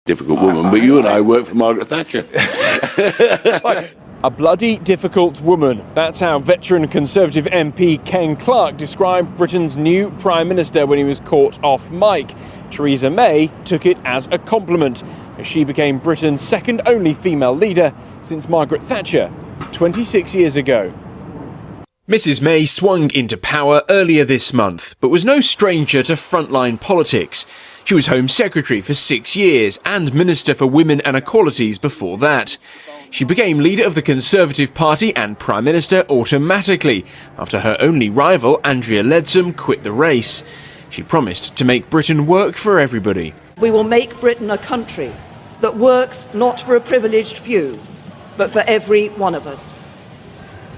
Difficult woman, but you and I work for Margaret Thatcher. A bloody difficult woman. That's how veteran Conservative MP Ken Clarke described Britain's new Prime Minister when he was caught off mic. Theresa May took it as a compliment, as she became Britain's second only female leader since Margaret Thatcher 26 years ago. Mrs May swung into power earlier this month, but was no stranger to frontline politics. She was Home Secretary for 6 years and Minister for Women and Equalities before that. She became leader of the Conservative Party and Prime Minister automatically after her only rival, Andrea Leadsom, quit the race. She promised to make Britain work for everybody. We will make Britain a country that works not for a privileged few, but for every one of us.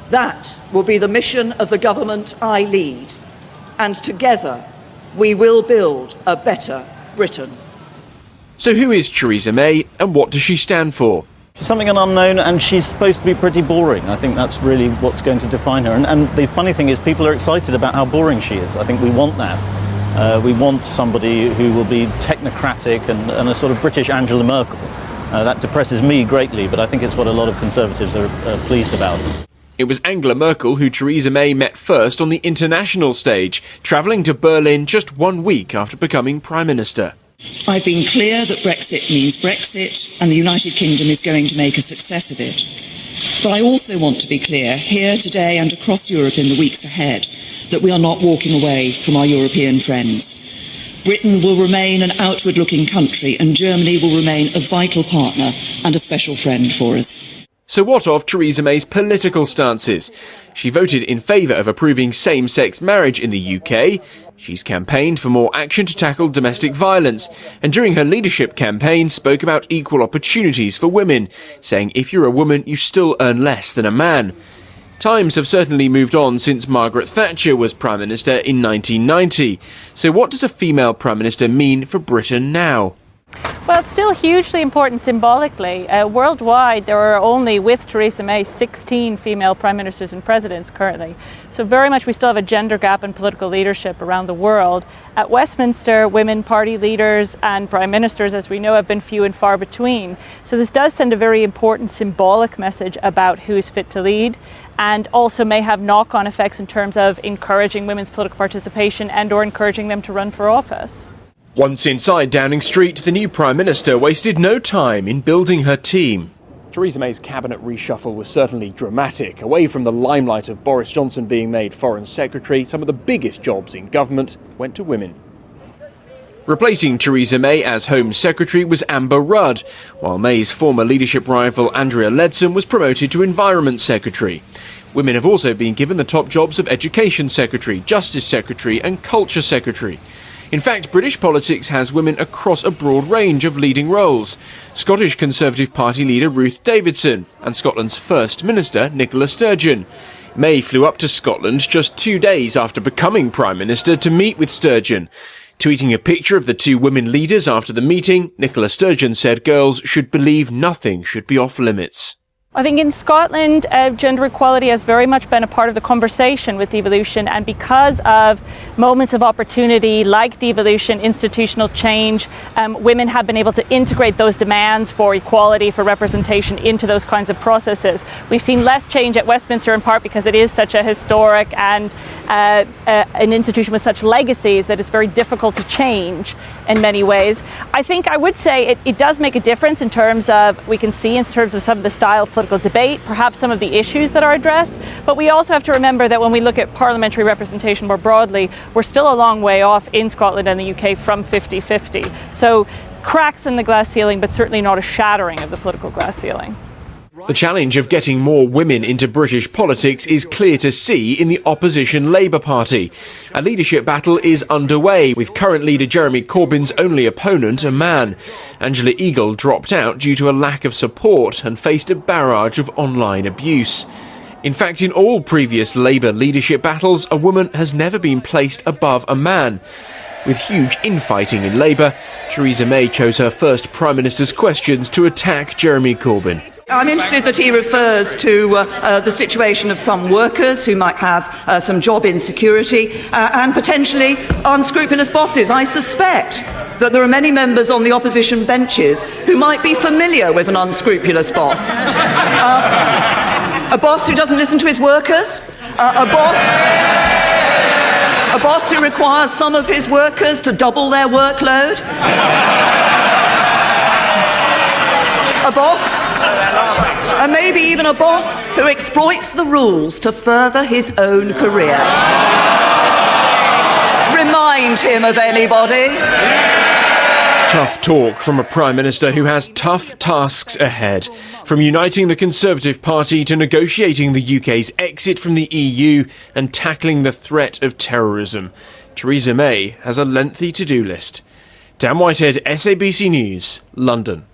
That will be the mission of the government I lead, and together we will build a better Britain. So who is Theresa May and what does she stand for? She's something unknown, and she's supposed to be pretty boring. I think that's really what's going to define her. And the funny thing is, people are excited about how boring she is. I think we want that. We want somebody who will be technocratic and a sort of British Angela Merkel. That depresses me greatly, but I think it's what a lot of Conservatives are pleased about. It was Angela Merkel who Theresa May met first on the international stage, travelling to Berlin just 1 week after becoming Prime Minister. I've been clear that Brexit means Brexit and the United Kingdom is going to make a success of it. But I also want to be clear here today and across Europe in the weeks ahead that we are not walking away from our European friends. Britain will remain an outward-looking country and Germany will remain a vital partner and a special friend for us. So what of Theresa May's political stances? She voted in favour of approving same-sex marriage in the UK. She's campaigned for more action to tackle domestic violence, and during her leadership campaign spoke about equal opportunities for women, saying if you're a woman you still earn less than a man. Times have certainly moved on since Margaret Thatcher was Prime Minister in 1990. So what does a female Prime Minister mean for Britain now? Well, it's still hugely important symbolically. Worldwide, there are only, with Theresa May, 16 female prime ministers and presidents currently. So very much we still have a gender gap in political leadership around the world. At Westminster, women party leaders and prime ministers, as we know, have been few and far between. So this does send a very important symbolic message about who's fit to lead, and also may have knock-on effects in terms of encouraging women's political participation and or encouraging them to run for office. Once inside Downing Street, the new Prime Minister wasted no time in building her team. Theresa May's cabinet reshuffle was certainly dramatic. Away from the limelight of Boris Johnson being made Foreign Secretary, some of the biggest jobs in government went to women. Replacing Theresa May as Home Secretary was Amber Rudd, while May's former leadership rival Andrea Leadsom was promoted to Environment Secretary. Women have also been given the top jobs of Education Secretary, Justice Secretary and Culture Secretary. In fact, British politics has women across a broad range of leading roles. Scottish Conservative Party leader Ruth Davidson and Scotland's First Minister Nicola Sturgeon. May flew up to Scotland just 2 days after becoming Prime Minister to meet with Sturgeon. Tweeting a picture of the two women leaders after the meeting, Nicola Sturgeon said girls should believe nothing should be off limits. I think in Scotland, gender equality has very much been a part of the conversation with devolution, and because of moments of opportunity like devolution, institutional change, women have been able to integrate those demands for equality, for representation into those kinds of processes. We've seen less change at Westminster in part because it is such a historic and an institution with such legacies that it's very difficult to change in many ways. I think I would say it does make a difference in terms of, we can see in terms of some of the style of political debate, perhaps some of the issues that are addressed, but we also have to remember that when we look at parliamentary representation more broadly, we're still a long way off in Scotland and the UK from 50-50. So cracks in the glass ceiling, but certainly not a shattering of the political glass ceiling. The challenge of getting more women into British politics is clear to see in the opposition Labour Party. A leadership battle is underway, with current leader Jeremy Corbyn's only opponent a man. Angela Eagle dropped out due to a lack of support and faced a barrage of online abuse. In fact, in all previous Labour leadership battles, a woman has never been placed above a man. With huge infighting in Labour, Theresa May chose her first Prime Minister's questions to attack Jeremy Corbyn. I'm interested that he refers to the situation of some workers who might have some job insecurity and potentially unscrupulous bosses. I suspect that there are many members on the opposition benches who might be familiar with an unscrupulous boss. A boss who doesn't listen to his workers, a boss who requires some of his workers to double their workload, a boss, and maybe even a boss who exploits the rules to further his own career. Remind him of anybody? Tough talk from a Prime Minister who has tough tasks ahead. From uniting the Conservative Party to negotiating the UK's exit from the EU and tackling the threat of terrorism, Theresa May has a lengthy to-do list. Dan Whitehead, SABC News, London.